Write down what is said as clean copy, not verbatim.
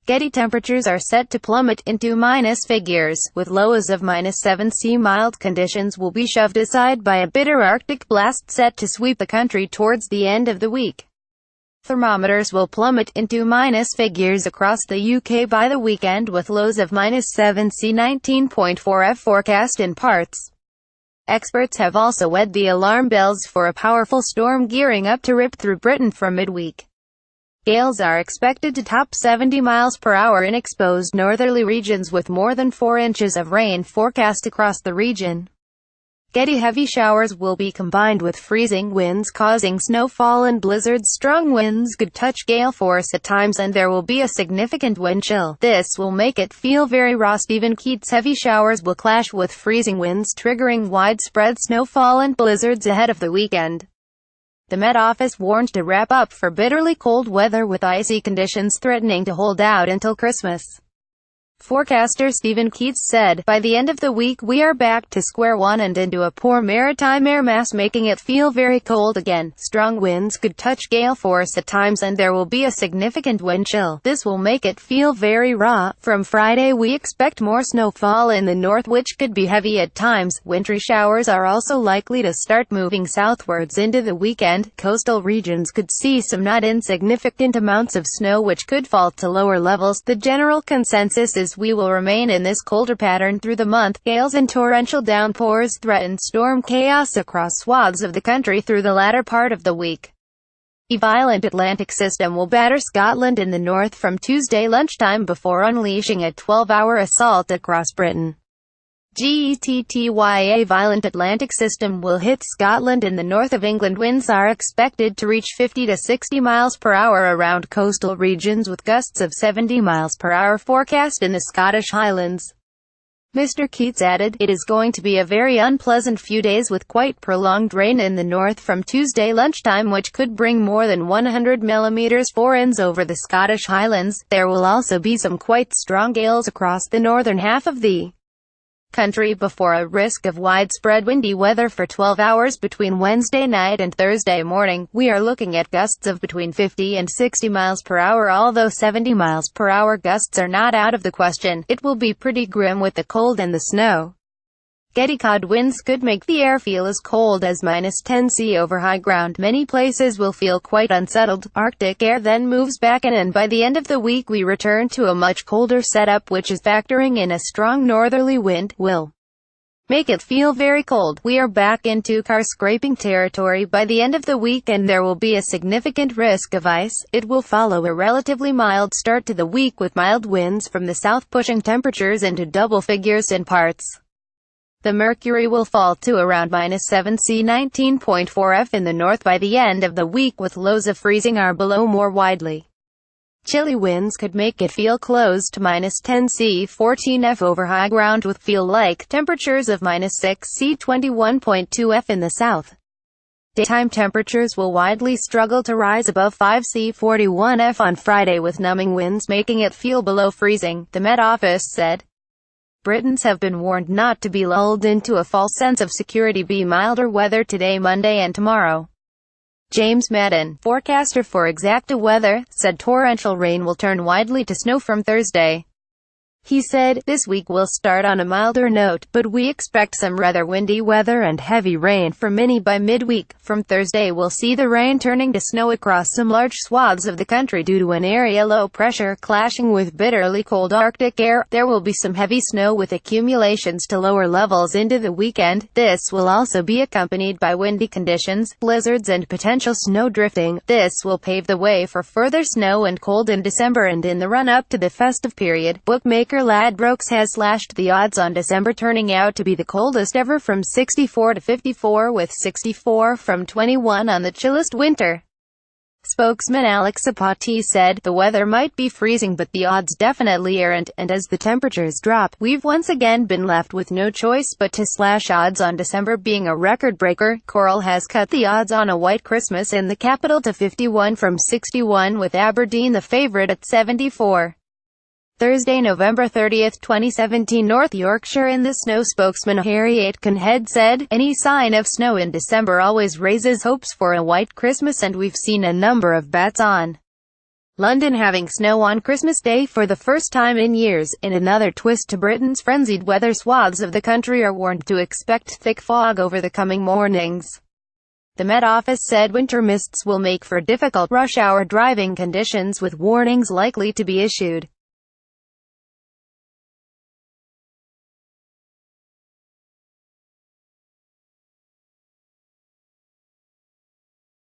Getty temperatures are set to plummet into minus figures, with lows of -7°C. Mild conditions will be shoved aside by a bitter Arctic blast set to sweep the country towards the end of the week. Thermometers will plummet into minus figures across the UK by the weekend, with lows of -7°C. 19.4 F forecast in parts. Experts have also wed the alarm bells for a powerful storm gearing up to rip through Britain from midweek. Gales are expected to top 70 miles per hour in exposed northerly regions, with more than 4 inches of rain forecast across the region. Getty heavy showers will be combined with freezing winds causing snowfall and blizzards. Strong winds could touch gale force at times, and there will be a significant wind chill. This will make it feel very raw. Stephen Keats heavy showers will clash with freezing winds, triggering widespread snowfall and blizzards ahead of the weekend. The Met Office warned to wrap up for bitterly cold weather, with icy conditions threatening to hold out until Christmas. Forecaster Stephen Keats said, "By the end of the week we are back to square one and into a poor maritime air mass, making it feel very cold again. Strong winds could touch gale force at times, and there will be a significant wind chill. This will make it feel very raw. From Friday we expect more snowfall in the north, which could be heavy at times. Wintry showers are also likely to start moving southwards into the weekend. Coastal regions could see some not insignificant amounts of snow, which could fall to lower levels. The general consensus is we will remain in this colder pattern through the month. Gales and torrential downpours threaten storm chaos across swaths of the country through the latter part of the week. A violent Atlantic system will batter Scotland in the north from Tuesday lunchtime before unleashing a 12-hour assault across Britain. A violent Atlantic system will hit Scotland in the north of England. Winds are expected to reach 50 to 60 miles per hour around coastal regions, with gusts of 70 miles per hour forecast in the Scottish Highlands. Mr. Keats added, "It is going to be a very unpleasant few days with quite prolonged rain in the north from Tuesday lunchtime, which could bring more than 100 millimeters for ends over the Scottish Highlands. There will also be some quite strong gales across the northern half of the country before a risk of widespread windy weather for 12 hours between Wednesday night and Thursday morning. We are looking at gusts of between 50 and 60 miles per hour, although 70 miles per hour gusts are not out of the question. It will be pretty grim with the cold and the snow." Getty cod winds could make the air feel as cold as -10°C over high ground. Many places will feel quite unsettled. Arctic air then moves back in, and by the end of the week we return to a much colder setup, which is factoring in a strong northerly wind, will make it feel very cold. We are back into car-scraping territory by the end of the week, and there will be a significant risk of ice. It will follow a relatively mild start to the week, with mild winds from the south pushing temperatures into double figures in parts. The mercury will fall to around -7°C. 19.4 F in the north by the end of the week, with lows of freezing or below more widely. Chilly winds could make it feel close to -10°C. 14 F over high ground, with feel-like temperatures of -6°C. 21.2 F in the south. Daytime temperatures will widely struggle to rise above 5°C. 41 F on Friday, with numbing winds making it feel below freezing, the Met Office said. Britons have been warned not to be lulled into a false sense of security. Be milder weather today, Monday and tomorrow. James Madden, forecaster for Exacta Weather, said torrential rain will turn widely to snow from Thursday. He said, "This week will start on a milder note, but we expect some rather windy weather and heavy rain for many by midweek. From Thursday we'll see the rain turning to snow across some large swaths of the country due to an area low pressure clashing with bitterly cold Arctic air. There will be some heavy snow with accumulations to lower levels into the weekend. This will also be accompanied by windy conditions, blizzards and potential snow drifting. This will pave the way for further snow and cold in December and in the run-up to the festive period." Bookmaker Ladbrokes has slashed the odds on December, turning out to be the coldest ever from 64 to 54, with 64 from 21 on the chillest winter. Spokesman Alex Sapati said, "The weather might be freezing, but the odds definitely aren't, and as the temperatures drop, we've once again been left with no choice but to slash odds on December being a record breaker." Coral has cut the odds on a white Christmas in the capital to 51 from 61, with Aberdeen the favorite at 74. Thursday, November 30, 2017, North Yorkshire in the snow. Spokesman Harry Aitkenhead said, "Any sign of snow in December always raises hopes for a white Christmas, and we've seen a number of bets on London having snow on Christmas Day for the first time in years. In another twist to Britain's frenzied weather, swaths of the country are warned to expect thick fog over the coming mornings. The Met Office said winter mists will make for difficult rush-hour driving conditions, with warnings likely to be issued.